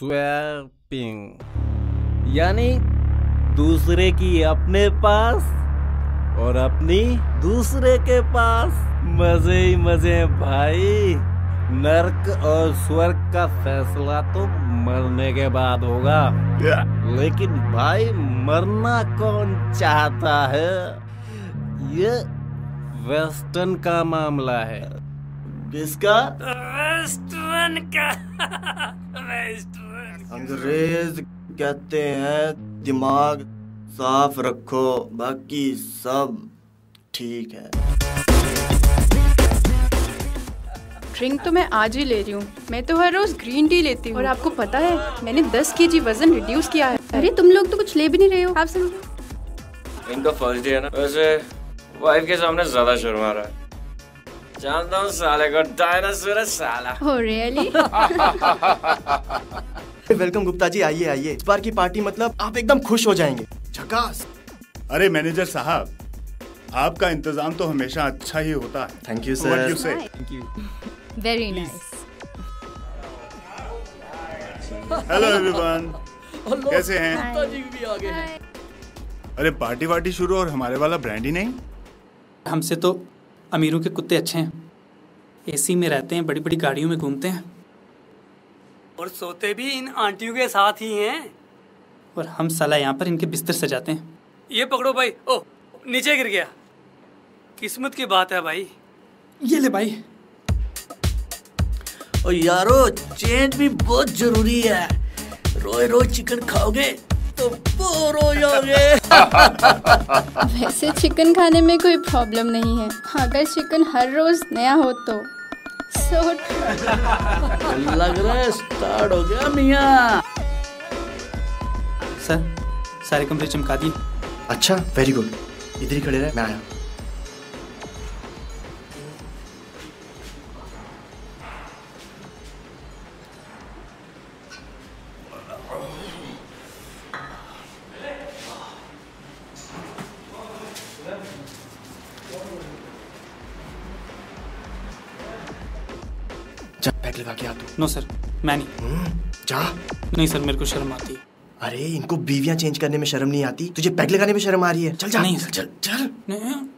Swapping यानी दूसरे की अपने पास और अपनी दूसरे के पास। मजे ही मजे हैं भाई। नर्क और स्वर्ग का फैसला तो मरने के बाद होगा, लेकिन भाई मरना कौन चाहता है? ये वेस्टर्न का मामला है। किसका? वेस्टर्न का। वेस्टर्न। अंग्रेज कहते हैं दिमाग साफ रखो, बाकी सब ठीक है। ड्रिंक तो मैं आज ही ले रही हूँ। मैं तो हर रोज ग्रीन टी लेती हूँ और आपको पता है मैंने 10 kg वजन रिड्यूस किया है। अरे तुम लोग तो कुछ ले भी नहीं रहे हो। आप समझो। इनका फर्स्ट डे है ना, वैसे वाइफ के सामने ज्यादा शर्मा रहा है। जानता हूँ साले को, डायनासोर है साला। Oh really? Welcome Gupta ji, आइए आइए। इस बार की पार्टी मतलब आप एकदम खुश हो जाएंगे। झकास। अरे मैनेजर साहब, आपका इंतजाम तो हमेशा अच्छा ही होता है। Thank you What you say? Thank you. Very nice. Hello everyone, कैसे हैं? भी आ गए हैं। अरे पार्टी वार्टी शुरू और हमारे वाला ब्रांड ही नहीं। हमसे तो अमीरों के कुत्ते अच्छे हैं। एसी में रहते हैं, बड़ी बड़ी गाड़ियों में घूमते हैं, और सोते भी इन आंटियों के साथ ही हैं। और हम साला यहाँ पर इनके बिस्तर सजाते हैं। ये पकड़ो भाई। ओ नीचे गिर गया। किस्मत की बात है भाई। ये ले भाई। और यारो चेंज भी बहुत जरूरी है। रोज रोज चिकन खाओगे तो बोर हो जाओगे। वैसे चिकन खाने में कोई प्रॉब्लम नहीं है, अगर चिकन हर रोज नया हो तो। लग रहा है स्टार्ट हो गया मियाँ। सर सारे कमरे चमका दिए। अच्छा, वेरी गुड। इधर ही खड़े रहे, मैं आया। जा बैग लगा के आ तू। नो सर, मैं नहीं। जा। नहीं सर, मेरे को शर्म आती है। अरे इनको बीवियां चेंज करने में शर्म नहीं आती, तुझे पैक लगाने में शर्म आ रही है। चल जा। नहीं, चल चल। नहीं।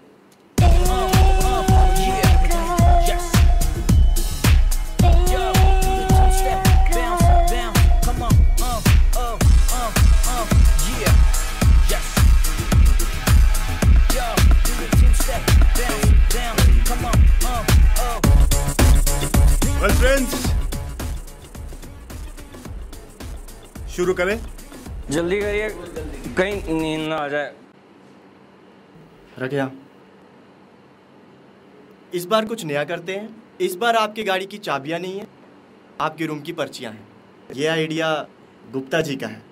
वेल फ्रेंड्स, शुरू करें? जल्दी करिए, कहीं नींद ना आ जाए। रख यहाँ। इस बार कुछ नया करते हैं। इस बार आपकी गाड़ी की चाबियां नहीं है, आपके रूम की पर्चियां हैं। ये आइडिया गुप्ता जी का है।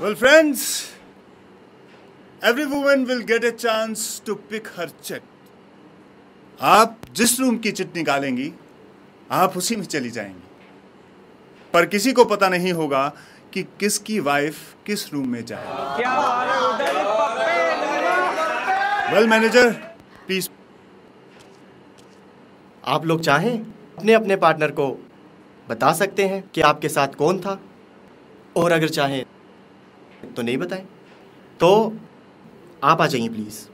Well friends, every woman will get a chance to pick her check. आप जिस रूम की चिट निकालेंगी आप उसी में चली जाएंगी, पर किसी को पता नहीं होगा कि किसकी वाइफ किस रूम में जाए। Well manager, please. आप लोग चाहें अपने अपने पार्टनर को बता सकते हैं कि आपके साथ कौन था, और अगर चाहें तो नहीं बताएं। तो आप आ जाइए प्लीज।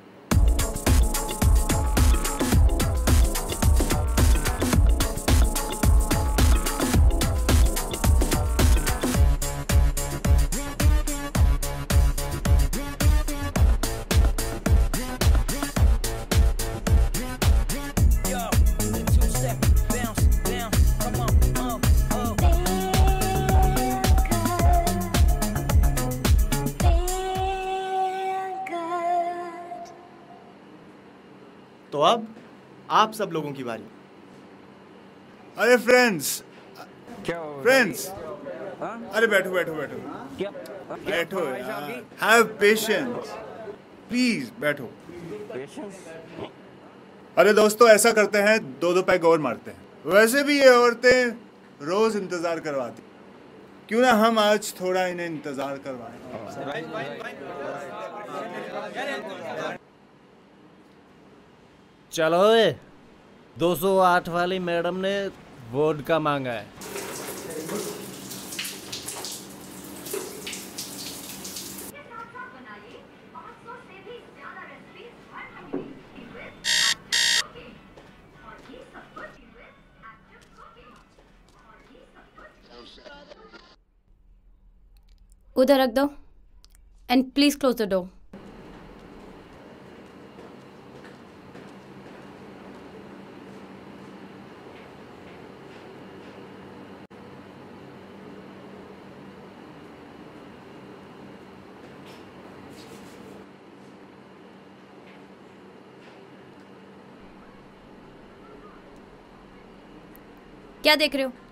तो अब आप सब लोगों की बारी। अरे फ्रेंड्स, क्या फ्रेंड्स, अरे बैठो बैठो बैठो क्या बैठो यार, हैव पेशेंस प्लीज, बैठो। अरे दोस्तों, ऐसा करते हैं, दो दो पैग और मारते हैं। वैसे भी ये औरतें रोज इंतजार करवाती, क्यों ना हम आज थोड़ा इन्हें इंतजार करवाएं। चलो 208 वाली मैडम ने वोडका मांगा है। उधर रख दो and please close the door. क्या देख रहे हो?